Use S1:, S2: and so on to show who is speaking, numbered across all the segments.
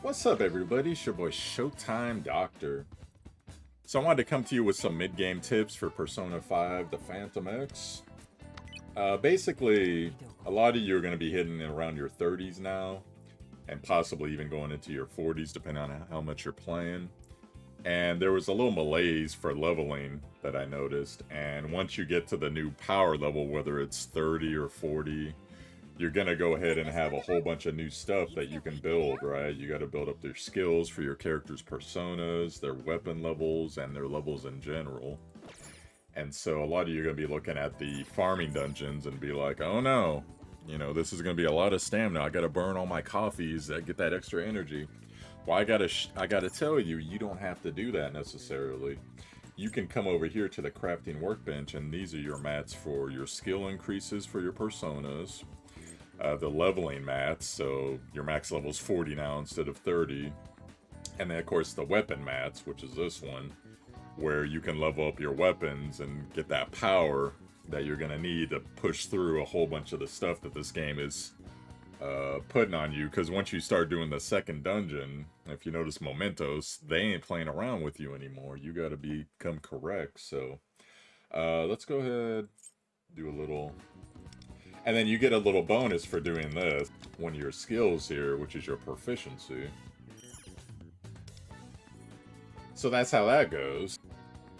S1: What's up, everybody? It's your boy Showtime Doctor. So I wanted to come to you with some mid-game tips for Persona 5 The Phantom X. Basically, a lot of you are going to be hitting around your 30s now, and possibly even going into your 40s, depending on how much you're playing. And there was a little malaise for leveling that I noticed, and once you get to the new power level, whether it's 30 or 40, you're gonna go ahead and have a whole bunch of new stuff that you can build, right? You gotta build up their skills for your characters' personas, their weapon levels, and their levels in general. And so a lot of you are gonna be looking at the farming dungeons and be like, oh no, you know, this is gonna be a lot of stamina. I gotta burn all my coffees that get that extra energy. Well, I gotta tell you, you don't have to do that necessarily. You can come over here to the crafting workbench, and these are your mats for your skill increases for your personas. The leveling mats, so your max level is 40 now instead of 30. And then, of course, the weapon mats, which is this one, where you can level up your weapons and get that power that you're going to need to push through a whole bunch of the stuff that this game is putting on you. Because once you start doing the second dungeon, if you notice Mementos, they ain't playing around with you anymore. You got to become correct. So let's go ahead, do a little... And then you get a little bonus for doing this. One of your skills here, which is your proficiency. So that's how that goes.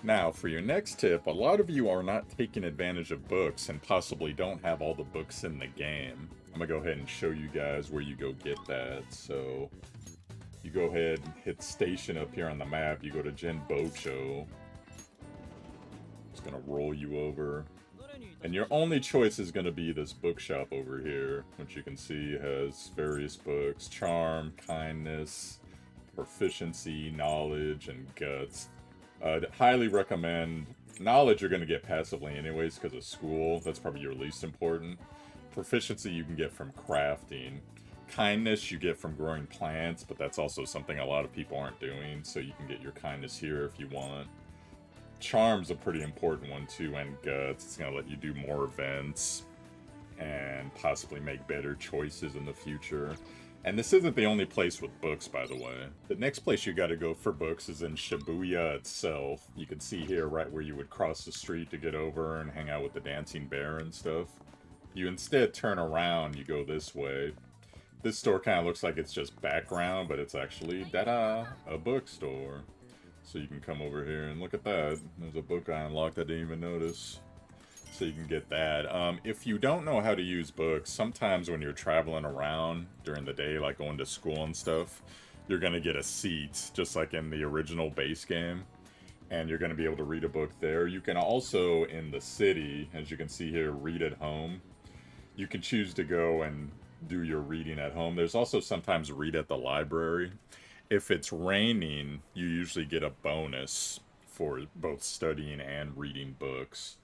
S1: Now, for your next tip, a lot of you are not taking advantage of books and possibly don't have all the books in the game. I'm gonna go ahead and show you guys where you go get that. So, you go ahead and hit station up here on the map. You go to Genbocho. It's gonna roll you over. And your only choice is going to be this bookshop over here, which you can see has various books: Charm, Kindness, Proficiency, Knowledge, and Guts. I'd highly recommend... Knowledge you're going to get passively anyways because of school. That's probably your least important. Proficiency you can get from crafting. Kindness you get from growing plants, but that's also something a lot of people aren't doing, so you can get your Kindness here if you want. Charm's a pretty important one too, and Guts. It's going to let you do more events and possibly make better choices in the future. And this isn't the only place with books, by the way. The next place you got to go for books is in Shibuya itself. You can see here right where you would cross the street to get over and hang out with the dancing bear and stuff. You instead turn around, you go this way. This store kind of looks like it's just background, but it's actually, da-da, a bookstore. So you can come over here and look at that. There's a book I unlocked I didn't even notice. So you can get that. If you don't know how to use books, sometimes when you're traveling around during the day, like going to school and stuff, you're going to get a seat, just like in the original base game. And you're going to be able to read a book there. You can also, in the city, as you can see here, read at home. You can choose to go and do your reading at home. There's also sometimes read at the library. If it's raining, you usually get a bonus for both studying and reading books.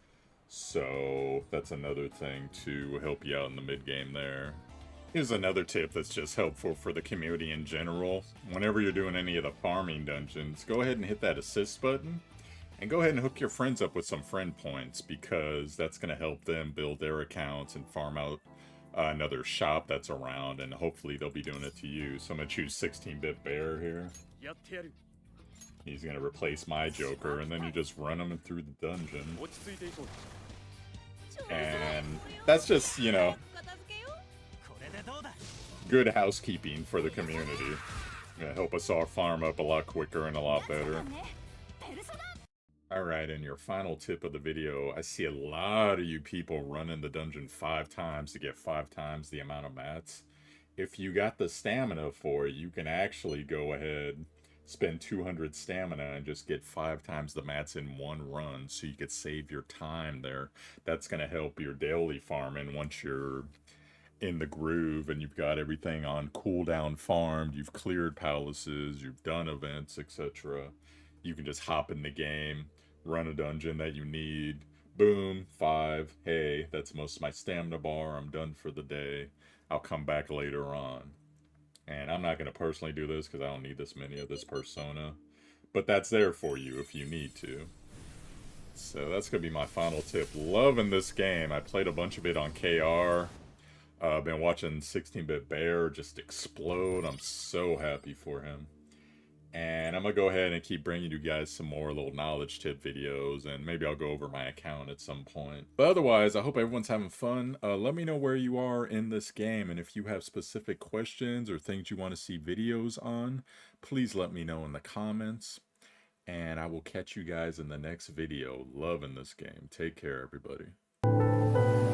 S1: So that's another thing to help you out in the mid-game there. Here's another tip that's just helpful for the community in general. Whenever you're doing any of the farming dungeons, go ahead and hit that assist button. And go ahead and hook your friends up with some friend points, because that's going to help them build their accounts and farm out another shop that's around, and hopefully they'll be doing it to you. So I'm going to choose 16-bit bear here. He's going to replace my Joker, and then you just run him through the dungeon. And that's just, you know, good housekeeping for the community. Gonna help us all farm up a lot quicker and a lot better. Alright, and your final tip of the video, I see a lot of you people running the dungeon 5 times to get 5 times the amount of mats. If you got the stamina for it, you can actually go ahead, spend 200 stamina and just get 5 times the mats in one run, so you could save your time there. That's going to help your daily farming once you're in the groove and you've got everything on cooldown farmed, you've cleared palaces, you've done events, etc. You can just hop in the game, run a dungeon that you need, boom, 5, hey, that's most of my stamina bar, I'm done for the day, I'll come back later on. And I'm not going to personally do this because I don't need this many of this persona, but that's there for you if you need to. So that's going to be my final tip. Loving this game. I played a bunch of it on KR. I've been watching 16-Bit Bear just explode. I'm so happy for him. And I'm going to go ahead and keep bringing you guys some more little knowledge tip videos, and maybe I'll go over my account at some point. But otherwise, I hope everyone's having fun. Let me know where you are in this game, and if you have specific questions or things you want to see videos on, please let me know in the comments. And I will catch you guys in the next video. Loving this game. Take care, everybody.